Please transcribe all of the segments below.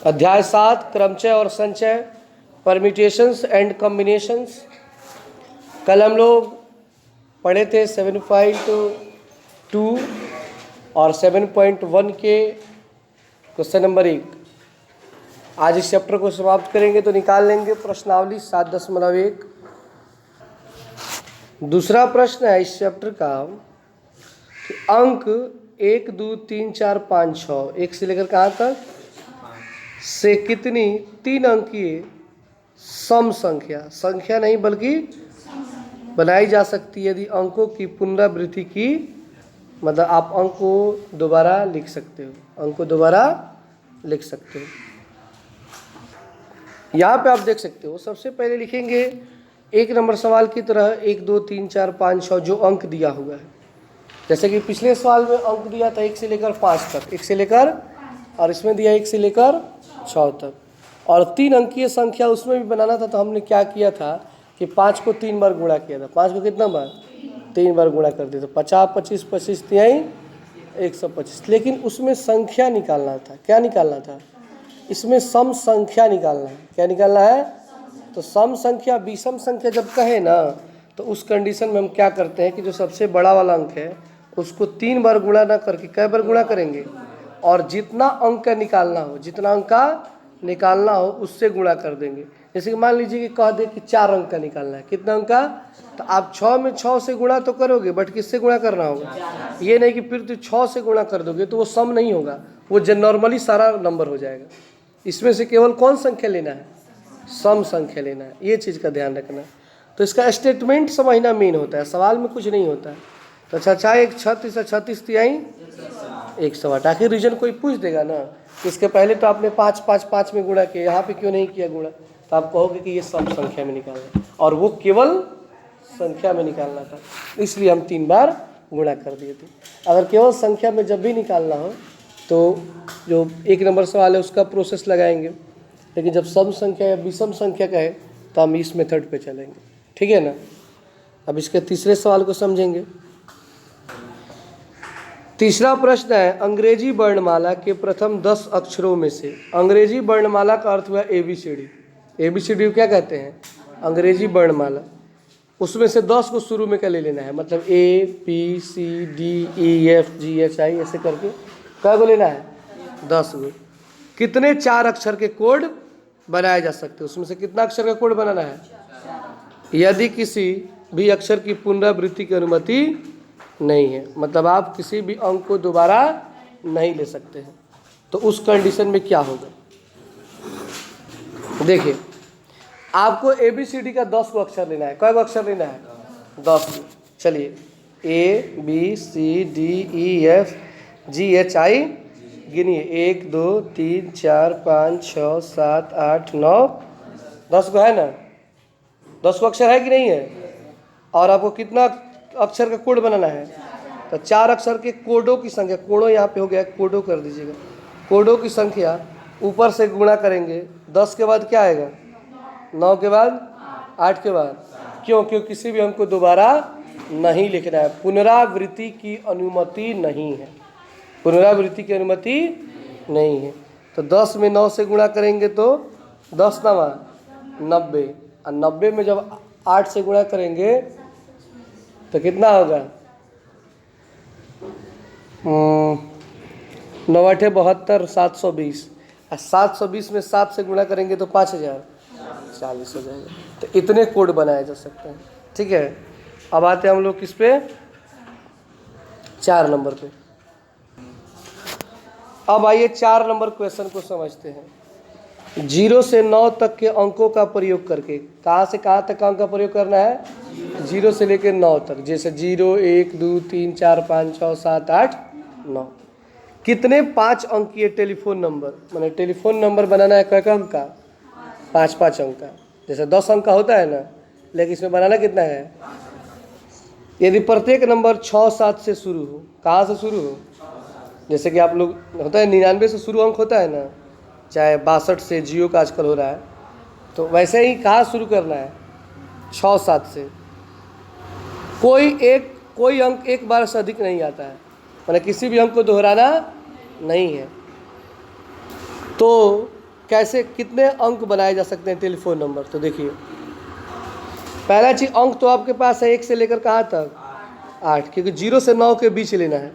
अध्याय 7 क्रमचय और संचय, परम्यूटेशंस एंड कॉम्बिनेशंस। कल हम लोग पढ़े थे 7.2 और 7.1 के क्वेश्चन नंबर 1। आज इस चैप्टर को समाप्त करेंगे तो निकाल लेंगे प्रश्नावली 7.1। दूसरा प्रश्न है इस चैप्टर का कि अंक 1, 2, 3, 4, 5, 6 एक से लेकर कहाँ तक से कितनी 3 अंकीय सम संख्या नहीं बल्कि बनाई जा सकती है यदि अंकों की पुनरावृत्ति की, मतलब आप अंक को दोबारा लिख सकते हो, अंक को दोबारा लिख सकते हो। यहाँ पे आप देख सकते हो, सबसे पहले लिखेंगे 1 नंबर सवाल की तरह 1, 2, 3, 4, 5, 6 जो अंक दिया हुआ है। जैसे कि पिछले सवाल में अंक दिया था 1 से लेकर 5 तक, 1 से लेकर, और इसमें दिया 1 से लेकर 6 तक। और 3 अंकीय संख्या उसमें भी बनाना था, तो हमने क्या किया था कि 5 को 3 बार गुणा किया था। 5 को कितना बार? 3 बार गुणा कर दिया। तो 50, 25, 25 तिहाई 125। लेकिन उसमें संख्या निकालना था। क्या निकालना था? इसमें सम संख्या निकालना है। क्या निकालना है? तो सम संख्या विषम संख्या जब कहे ना, तो उस कंडीशन में हम क्या करते हैं कि जो सबसे बड़ा वाला अंक है उसको 3 बार गुणा ना करके कै बार गुणा करेंगे, और जितना अंक का निकालना हो, जितना अंक का निकालना हो उससे गुणा कर देंगे। जैसे कि मान लीजिए कि कह दे कि 4 अंक का निकालना है। कितना अंक का? तो आप 6 में 6 से गुणा तो करोगे, बट किससे गुणा करना होगा? ये नहीं कि फिर तो 6 से गुणा कर दोगे तो वो सम नहीं होगा, वो नॉर्मली सारा नंबर हो जाएगा। इसमें से केवल कौन संख्या लेना है? सम संख्या लेना है। ये चीज़ का ध्यान रखना है। तो इसका स्टेटमेंट समझना मेन होता है, सवाल में कुछ नहीं होता है। तो 6 36 36 तिहाई 108। आखिर रीजन कोई पूछ देगा ना, इसके पहले तो आपने 5 5 5 में गुणा किया, यहाँ पे क्यों नहीं किया गुणा? तो आप कहोगे कि ये सम संख्या में निकालना, और वो केवल संख्या में निकालना था, इसलिए हम 3 बार गुणा कर दिए थे। अगर केवल संख्या में जब भी निकालना हो तो जो 1 नंबर सवाल है उसका प्रोसेस लगाएंगे, लेकिन जब सम संख्या या विषम संख्या का है तो हम इस मेथड पे चलेंगे। ठीक है ना? अब इसके तीसरे सवाल को समझेंगे। तीसरा प्रश्न है, अंग्रेजी वर्णमाला के प्रथम 10 अक्षरों में से, अंग्रेजी वर्णमाला का अर्थ हुआ ABCD। ABCD क्या कहते हैं? अंग्रेजी वर्णमाला। उसमें से 10 को शुरू में क्या ले लेना है, मतलब ABCDEFGHI ऐसे करके क्या को लेना है? 10 गो। कितने 4 अक्षर के कोड बनाए जा सकते हैं? उसमें से कितना अक्षर का कोड बनाना है? यदि किसी भी अक्षर की पुनरावृत्ति की अनुमति नहीं है, मतलब आप किसी भी अंक को दोबारा नहीं ले सकते हैं, तो उस कंडीशन में क्या होगा? देखिए, आपको ABCD का 10 को अक्षर लेना है। कै गो अक्षर लेना है? 10 को। चलिए, ABCDEFGHI गिनिए। 1 2 3 4 5 6 7 8 9 10 को है ना? 10 को अक्षर है कि नहीं है? और आपको कितना अक्षर का कोड बनाना है? तो 4 अक्षर के कोडों की संख्या, कोडों यहाँ पे हो गया, कोडों कर दीजिएगा। कोडों की संख्या ऊपर से गुणा करेंगे। 10 के बाद क्या आएगा? 9 के बाद 8 के बाद। क्यों? किसी भी अंक को दोबारा नहीं लिखना है। पुनरावृत्ति की अनुमति नहीं है। पुनरावृत्ति की अनुमति नहीं है। तो 10 में 9 से गुणा करेंगे तो 10 9 90, और 90 में जब 8 से गुणा करेंगे तो कितना होगा? 9 8 72 720, और 720 में 7 से गुणा करेंगे तो 5040 हो जाएगा। तो इतने कोड बनाए जा सकते हैं। ठीक है, अब आते हैं हम लोग किस पे? 4 नंबर पे। अब आइए 4 नंबर क्वेश्चन को समझते हैं। 0 से 9 तक के अंकों का प्रयोग करके, कहाँ से कहाँ तक का अंक का प्रयोग करना है? 0 से लेकर 9 तक। जैसे 0 1 2 3 4 5 6 7 8 9। कितने 5 अंकीय टेलीफोन नंबर, मैंने टेलीफोन नंबर बनाना है कै अंक का? 5 अंक का। जैसे 10 अंक का होता है ना, लेकिन इसमें बनाना कितना है? यदि प्रत्येक नंबर 6 7 से शुरू हो, कहाँ से शुरू हो? जैसे कि आप लोग होता है 99 से शुरू अंक होता है ना, चाहे 62 से, जियो का आजकल हो रहा है, तो वैसे ही कहाँ शुरू करना है? 6 7 से। कोई अंक एक बार से अधिक नहीं आता है, मतलब किसी भी अंक को दोहराना नहीं है। तो कैसे कितने अंक बनाए जा सकते हैं टेलीफोन नंबर। तो देखिए पहला चीज अंक तो आपके पास है 1 से लेकर कहाँ तक 8, क्योंकि 0 से 9 के बीच लेना है।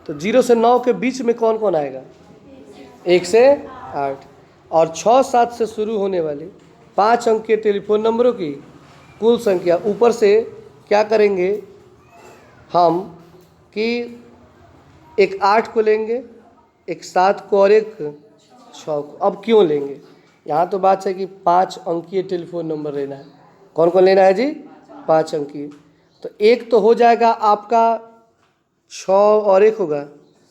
तो 0 से 9 के बीच में कौन कौन आएगा 1 से 8, और 6 7 से शुरू होने वाले 5 अंक के टेलीफोन नंबरों की कुल संख्या ऊपर से क्या करेंगे हम कि एक 8 को लेंगे, एक 7 को और एक 6 को। अब क्यों लेंगे, यहाँ तो बात है कि 5 अंकीय टेलीफोन नंबर लेना है। कौन कौन लेना है जी 5 अंकीय। तो एक तो हो जाएगा आपका 6 और एक होगा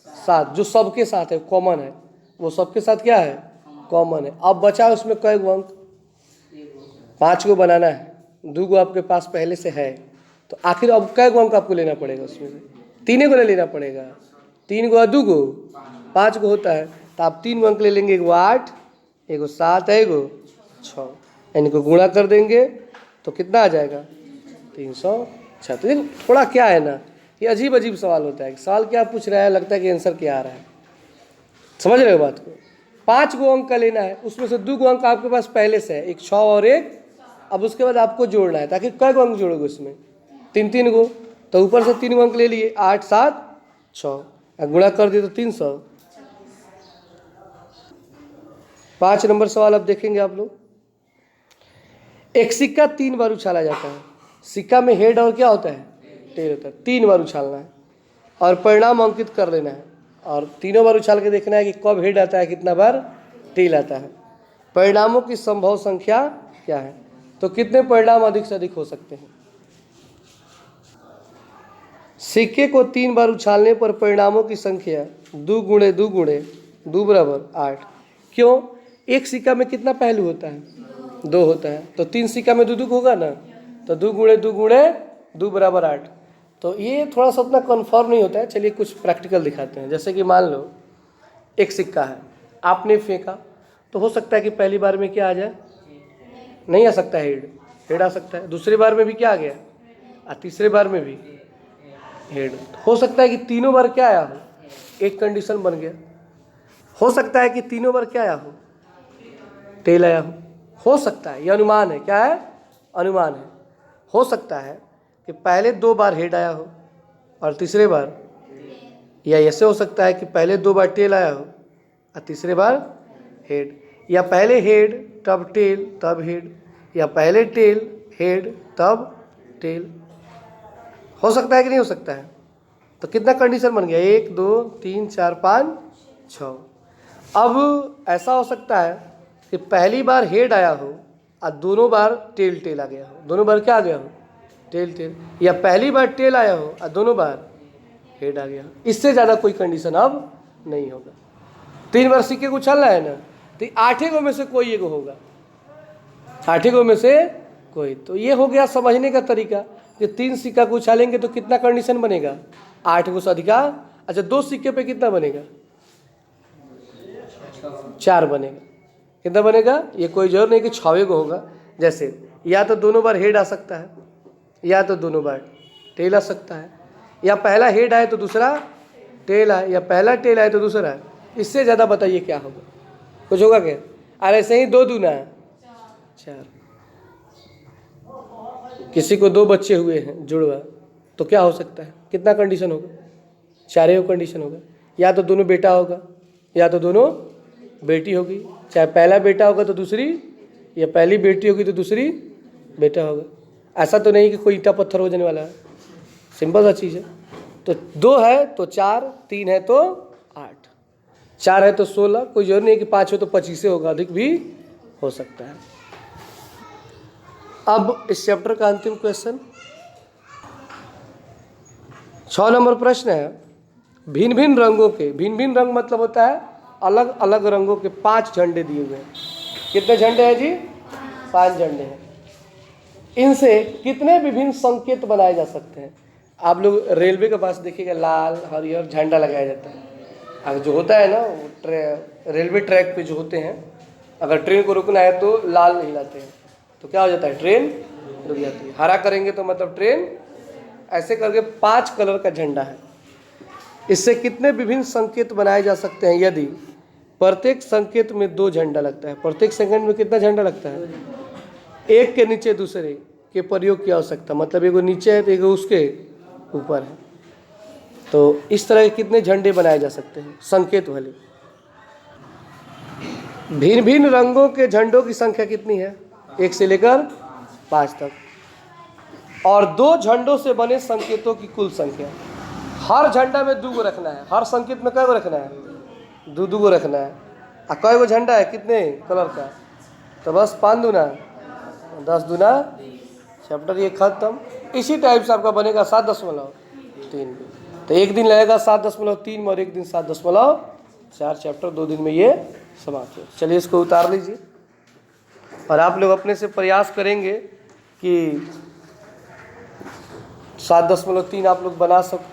7, जो सबके साथ है कॉमन है, वो सबके साथ क्या है कॉमन है। अब बचा उसमें कई गो अंक 5 को बनाना है, 2 गो आपके पास पहले से है। तो आखिर अब कई गो अंक आपको लेना पड़ेगा, उसमें से 3 को लेना पड़ेगा। 3 गो 2 गो 5 को होता है, तो आप 3 अंक ले लेंगे, 1 8 1 7 है 1 6, इनको गुणा कर देंगे तो कितना आ जाएगा 306। तो देखो थोड़ा क्या है ना, ये अजीब अजीब सवाल होता है। सवाल क्या पूछ रहा है, लगता है कि आंसर क्या आ रहा है। समझ रहे हो बात को। 5 गो अंक का लेना है, उसमें से 2 गो अंक आपके पास पहले से है, एक 6 और एक। अब उसके बाद आपको जोड़ना है, ताकि कै गो अंक जोड़ोगे उसमें 3 गो। तो ऊपर से 3 गो अंक ले लिए 8 7 6, गुणा कर दिए तो 300। 5 नंबर सवाल अब देखेंगे आप लोग। एक सिक्का 3 बार उछाला जाता है। सिक्का में हेड और क्या होता है टेल होता है। 3 बार उछालना है और परिणाम अंकित कर लेना है, और तीनों बार उछाल के देखना है कि कब हेड आता है, कितना बार टेल आता है। परिणामों की संभव संख्या क्या है, तो कितने परिणाम अधिक से अधिक हो सकते हैं। सिक्के को 3 बार उछालने पर परिणामों की संख्या 2 गुणे 2 गुणे 2 बराबर 8। क्यों, एक सिक्का में कितना पहलू होता है 2 होता है, तो 3 सिक्का में 2 2 होगा ना, तो 2 गुणे 2 गुणे 2 बराबर 8। तो ये थोड़ा सा उतना कन्फर्म नहीं होता है। चलिए कुछ प्रैक्टिकल दिखाते हैं। जैसे कि मान लो एक सिक्का है, आपने फेंका, तो हो सकता है कि पहली बार में क्या आ जाए, नहीं आ सकता है हेड आ सकता है। दूसरी बार में भी क्या आ गया, और तीसरे बार में भी हेड। हो सकता है कि तीनों बार क्या आया हो, एक कंडीशन बन गया। हो सकता है कि तीनों बार क्या आया हो, टेल आया हो सकता है। ये अनुमान है, क्या है अनुमान है। हो सकता है कि पहले 2 बार हेड आया हो और तीसरे बार, या ऐसे हो सकता है कि पहले 2 बार टेल आया हो और तीसरे बार हेड, या पहले हेड तब टेल तब हेड, या पहले टेल हेड तब टेल। हो सकता है कि नहीं हो सकता है। तो कितना कंडीशन बन गया, 1 2 3 4 5 6। अब ऐसा हो सकता है कि पहली बार हेड आया हो और दोनों बार टेल टेल आ गया हो, दोनों बार क्या आ गया हो टेल टेल, या पहली बार टेल आया हो और दोनों बार हेड आ गया। इससे ज़्यादा कोई कंडीशन अब नहीं होगा। 3 बार सिक्के को उछालना है ना, तो 8 गो में से कोई एक होगा, 8 गो में से कोई। तो ये हो गया समझने का तरीका कि 3 सिक्का को उछालेंगे तो कितना कंडीशन बनेगा 8 गो से अधिका। अच्छा 2 सिक्के पे कितना बनेगा 4 बनेगा। कितना बनेगा, ये कोई जरूर नहीं कि 6 गो होगा। जैसे या तो दोनों बार हेड आ सकता है, या तो दोनों बार टेल आ सकता है, या पहला हेड आए तो दूसरा टेल आए, या पहला टेल आए तो दूसरा है। इससे ज़्यादा बताइए क्या होगा, कुछ होगा क्या। और ऐसे ही 2 दूना है 4। किसी को 2 बच्चे हुए हैं जुड़वा, तो क्या हो सकता है, कितना कंडीशन होगा 4 कंडीशन होगा। या तो दोनों बेटा होगा, या तो दोनों बेटी होगी। चाहे पहला बेटा होगा तो दूसरी, या पहली बेटी होगी तो दूसरी बेटा होगा। ऐसा तो नहीं कि कोई ईंटा पत्थर हो जाने वाला है, सिंपल सा चीज़ है। तो 2 है तो 4, 3 है तो 8, 4 है तो 16। कोई जरूर नहीं कि 5 हो तो 25 होगा, अधिक भी हो सकता है। अब इस चैप्टर का अंतिम क्वेश्चन 6 नंबर प्रश्न है। भिन्न भिन्न रंगों के, भिन्न भिन्न रंग मतलब होता है अलग अलग रंगों के 5 झंडे दिए हुए हैं। कितने झंडे हैं जी 5 झंडे हैं। इनसे कितने विभिन्न संकेत बनाए जा सकते हैं। आप लोग रेलवे के पास देखिएगा लाल हरियर झंडा लगाया जाता है। अगर जो होता है ना वो रेलवे ट्रैक पे जो होते हैं, अगर ट्रेन को रुकना है तो लाल नहीं लाते हैं, तो क्या हो जाता है ट्रेन रुक जाती है। हरा करेंगे तो मतलब ट्रेन, ऐसे करके 5 कलर का झंडा है। इससे कितने विभिन्न संकेत बनाए जा सकते हैं यदि प्रत्येक संकेत में 2 झंडा लगता है। प्रत्येक संकेत में कितना झंडा लगता है? एक के नीचे दूसरे के प्रयोग की आवश्यकता, मतलब एगो नीचे है तो एगो उसके ऊपर है। तो इस तरह के कितने झंडे बनाए जा सकते हैं संकेत वाले। भिन्न भिन्न रंगों के झंडों की संख्या कितनी है? 1 से लेकर 5 तक। और 2 झंडों से बने संकेतों की कुल संख्या। हर झंडा में 2 गो रखना है। हर संकेत में कै गो रखना है? 2 गो रखना है। और कै गो झंडा है कितने कलर का? तो बस 5 दूना 10 दूना चैप्टर ये खत्म। इसी टाइप से आपका बनेगा 7.3। तो एक दिन लगेगा 7.3 में और एक दिन 7.4। चैप्टर 2 दिन में ये समाप्त हो। चलिए इसको उतार लीजिए और आप लोग अपने से प्रयास करेंगे कि 7.3 आप लोग बना सकते।